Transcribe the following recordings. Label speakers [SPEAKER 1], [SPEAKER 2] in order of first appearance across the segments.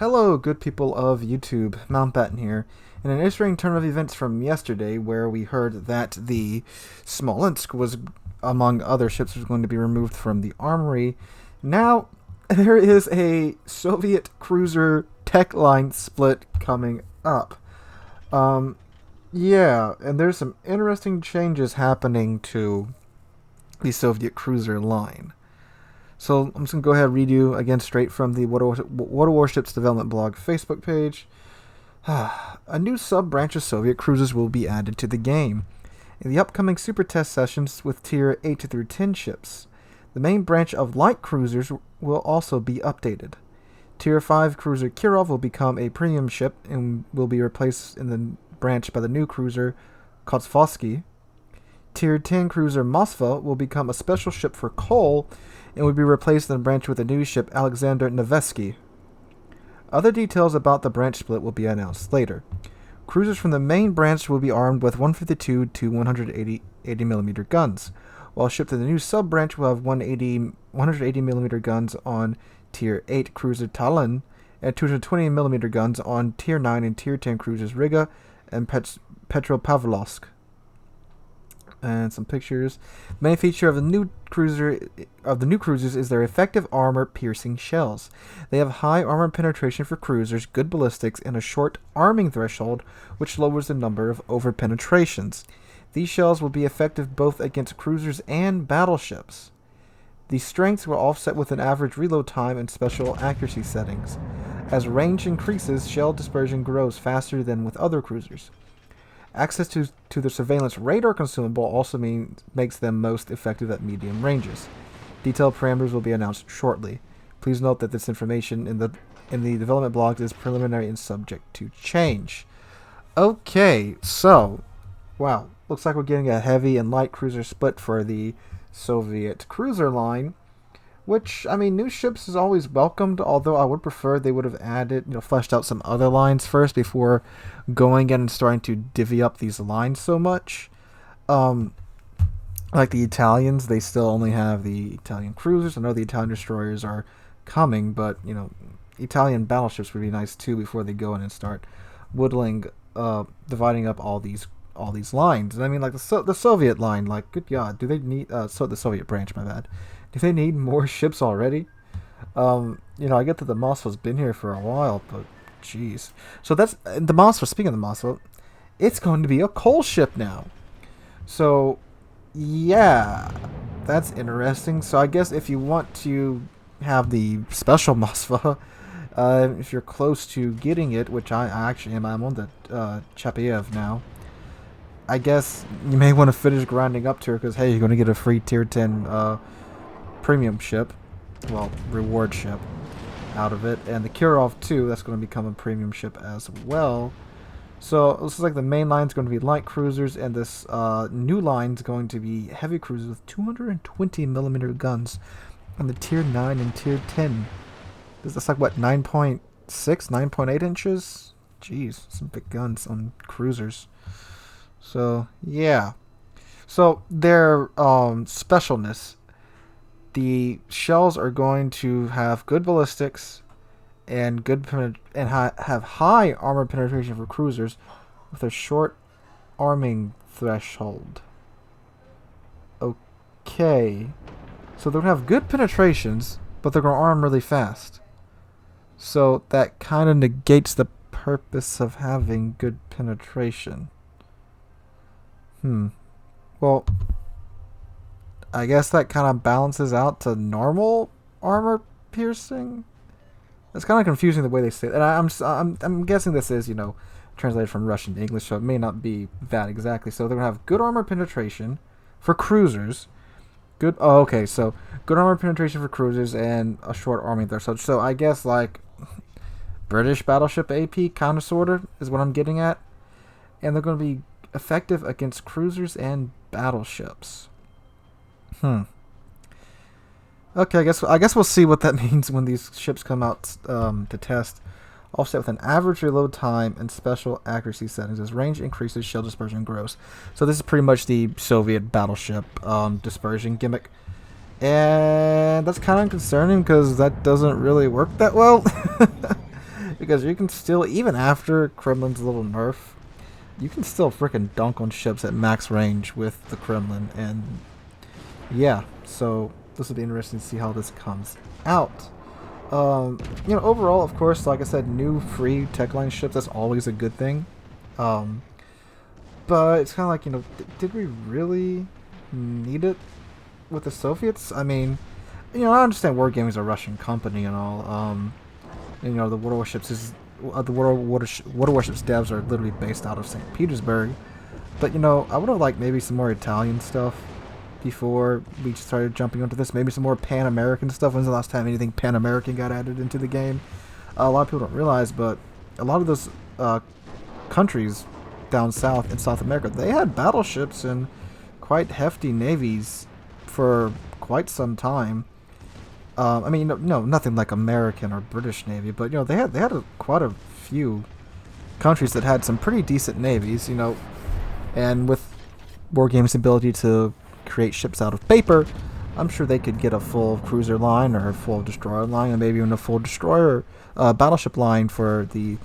[SPEAKER 1] Hello, good people of YouTube. Mountbatten here. In an interesting turn of events from yesterday, where we heard that the Smolensk was, among other ships, was going to be removed from the armory, now there is a Soviet cruiser tech line split coming up. Yeah, and there's some interesting changes happening to the Soviet cruiser line. So I'm just going to go ahead and read you again straight from the What Are Warships Development blog Facebook page. A new sub-branch of Soviet cruisers will be added to the game in the upcoming super test sessions with Tier 8 through 10 ships. The main branch of light cruisers will also be updated. Tier 5 cruiser Kirov will become a premium ship and will be replaced in the branch by the new cruiser Kotsvosky. Tier 10 cruiser Moskva will become a special ship for coal and will be replaced in the branch with a new ship Alexander Nevsky. Other details about the branch split will be announced later. Cruisers from the main branch will be armed with 152 to 180mm guns, while ships in the new sub-branch will have 180mm guns on Tier 8 cruiser Tallinn and 220mm guns on Tier 9 and Tier 10 cruisers Riga and Petropavlovsk. And some pictures. The main feature of the new cruisers is their effective armor-piercing shells. They have high armor penetration for cruisers, good ballistics, and a short arming threshold, which lowers the number of over-penetrations. These shells will be effective both against cruisers and battleships. The strengths will offset with an average reload time and special accuracy settings. As range increases, shell dispersion grows faster than with other cruisers. Access to the surveillance radar consumable also makes them most effective at medium ranges. Detailed parameters will be announced shortly. Please note that this information in the development blogs is preliminary and subject to change. Okay, so, wow, looks like we're getting a heavy and light cruiser split for the Soviet cruiser line, which, I mean, new ships is always welcomed, although I would prefer they would have fleshed out some other lines first before going in and starting to divvy up these lines so much. Like the Italians, they still only have the Italian cruisers. I know the Italian destroyers are coming, but, Italian battleships would be nice too before they go in and start dividing up all these lines. And I mean, like the Soviet line, like, good God, do they need, the Soviet branch, my bad. Do they need more ships already? I get that the Moskva's been here for a while, but jeez. So that's the Moskva. Speaking of the Moskva, it's going to be a coal ship now. So, yeah, that's interesting. So I guess if you want to have the special Moskva, if you're close to getting it, which I actually am, I'm on the Chapayev now. I guess you may want to finish grinding up to her because, hey, you're going to get a free Tier 10 premium ship, well, reward ship out of it, and the Kirov too, that's going to become a premium ship as well. So it looks like the main line is going to be light cruisers, and this new line is going to be heavy cruisers with 220mm guns on the Tier 9 and Tier 10. That's like, what, 9.6, 9.8 inches? Jeez, some big guns on cruisers. So, yeah. So, their specialness, the shells are going to have good ballistics and have high armor penetration for cruisers with a short arming threshold. Okay. So they're going to have good penetrations, but they're going to arm really fast. So that kind of negates the purpose of having good penetration. Well, I guess that kind of balances out to normal armor piercing. It's kind of confusing the way they say it. And I'm guessing this is, translated from Russian to English, so it may not be that exactly. So they're going to have good armor penetration for cruisers. So good armor penetration for cruisers and a short arming threshold. So I guess, like, British battleship AP, kind of, sort of, is what I'm getting at. And they're going to be effective against cruisers and battleships. Okay, I guess we'll see what that means when these ships come out to test. Offset with an average reload time and special accuracy settings. As range increases, shell dispersion grows. So this is pretty much the Soviet battleship dispersion gimmick. And that's kind of concerning because that doesn't really work that well. because you can still, even after Kremlin's little nerf, you can still freaking dunk on ships at max range with the Kremlin, and yeah, so this will be interesting to see how this comes out. Overall, of course, like I said, new free tech line ships, that's always a good thing. But it's kind of like, did we really need it with the Soviets? I mean, I understand Wargaming is a Russian company and all. The World Warships the World Warships devs are literally based out of St. Petersburg. But, I would have liked maybe some more Italian stuff before we started jumping onto this. Maybe some more Pan-American stuff. When's the last time anything Pan-American got added into the game? A lot of people don't realize, but a lot of those countries down south in South America, they had battleships and quite hefty navies for quite some time. No, nothing like American or British Navy, but they had quite a few countries that had some pretty decent navies, and with Wargame's ability to create ships out of paper, I'm sure they could get a full cruiser line or a full destroyer line, and maybe even a full destroyer battleship line for the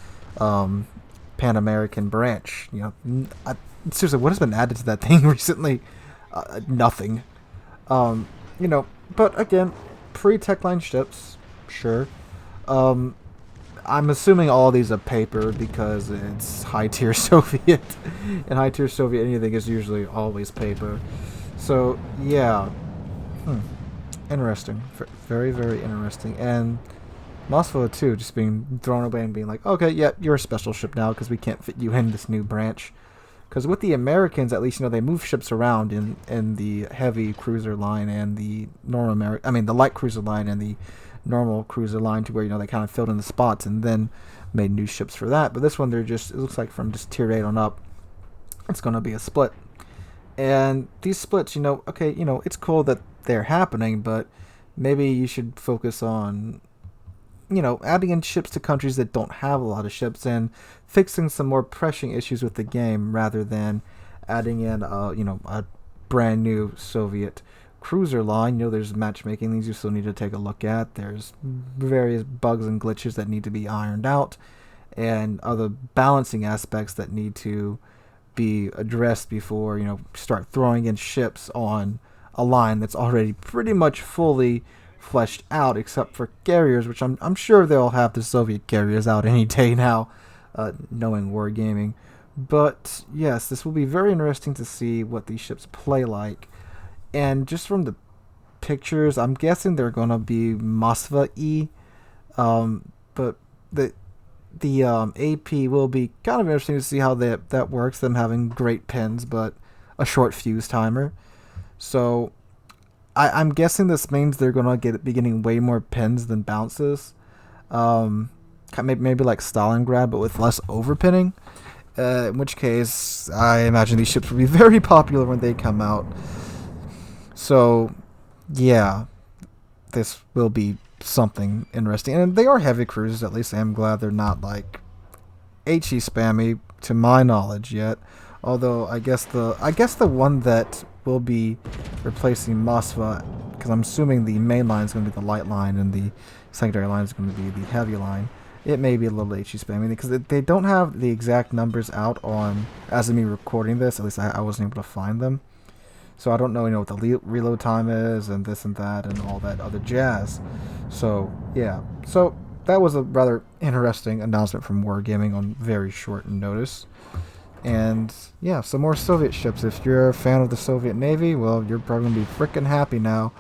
[SPEAKER 1] Pan-American branch. Seriously, what has been added to that thing recently? Nothing. But again, pre-tech line ships, sure. I'm assuming all these are paper because it's high-tier Soviet, and high-tier Soviet anything is usually always paper. So yeah, interesting, very, very interesting. And Moskva too, just being thrown away and being like, okay, yeah, you're a special ship now because we can't fit you in this new branch. Because with the Americans, at least, they move ships around in the heavy cruiser line and the the light cruiser line and the normal cruiser line, to where they kind of filled in the spots and then made new ships for that. But this one, it looks like from just tier 8 on up, it's going to be a split. And these splits, okay, it's cool that they're happening, but maybe you should focus on, adding in ships to countries that don't have a lot of ships and fixing some more pressing issues with the game rather than adding in, a brand new Soviet cruiser line. There's matchmaking things you still need to take a look at. There's various bugs and glitches that need to be ironed out, and other balancing aspects that need to be addressed before start throwing in ships on a line that's already pretty much fully fleshed out, except for carriers, which I'm sure they'll have the Soviet carriers out any day now, knowing Wargaming. But yes, this will be very interesting to see what these ships play like. And just from the pictures, I'm guessing they're gonna be Moskva-y, but the AP will be kind of interesting to see how that works, them having great pins but a short fuse timer. So I'm guessing this means they're going to be getting way more pins than bounces. Maybe like Stalingrad, but with less overpinning. In which case, I imagine these ships will be very popular when they come out. So, yeah, this will be something interesting. And they are heavy cruisers, at least I'm glad they're not like HE spammy to my knowledge yet. Although I guess the one that will be replacing Moskva, because I'm assuming the main line is going to be the light line and the secondary line is going to be the heavy line. It may be a little HE spammy because they don't have the exact numbers out on as of me recording this. At least I wasn't able to find them. So I don't know, what the reload time is and this and that and all that other jazz. So, yeah. So that was a rather interesting announcement from Wargaming on very short notice. And, yeah, some more Soviet ships. If you're a fan of the Soviet Navy, well, you're probably going to be freaking happy now.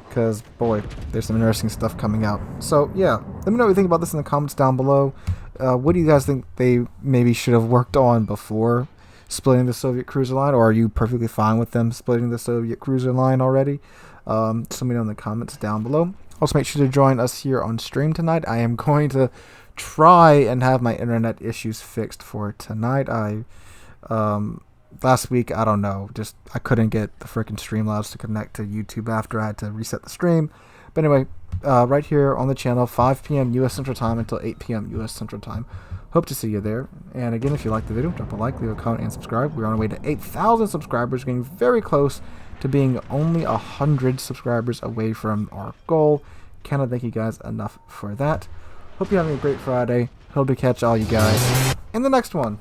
[SPEAKER 1] Because, boy, there's some interesting stuff coming out. So, yeah, let me know what you think about this in the comments down below. What do you guys think they maybe should have worked on before splitting the Soviet cruiser line, or are you perfectly fine with them splitting the Soviet cruiser line already? Let me know in the comments down below. Also, make sure to join us here on stream tonight. I am going to try and have my internet issues fixed for tonight. Last week, I don't know, I couldn't get the freaking Streamlabs to connect to YouTube after I had to reset the stream. But anyway, right here on the channel, 5 p.m. U.S. Central Time until 8 p.m. U.S. Central Time. Hope to see you there. And again, if you liked the video, drop a like, leave a comment, and subscribe. We're on our way to 8,000 subscribers, getting very close to being only 100 subscribers away from our goal. Cannot thank you guys enough for that. Hope you're having a great Friday. Hope to catch all you guys in the next one.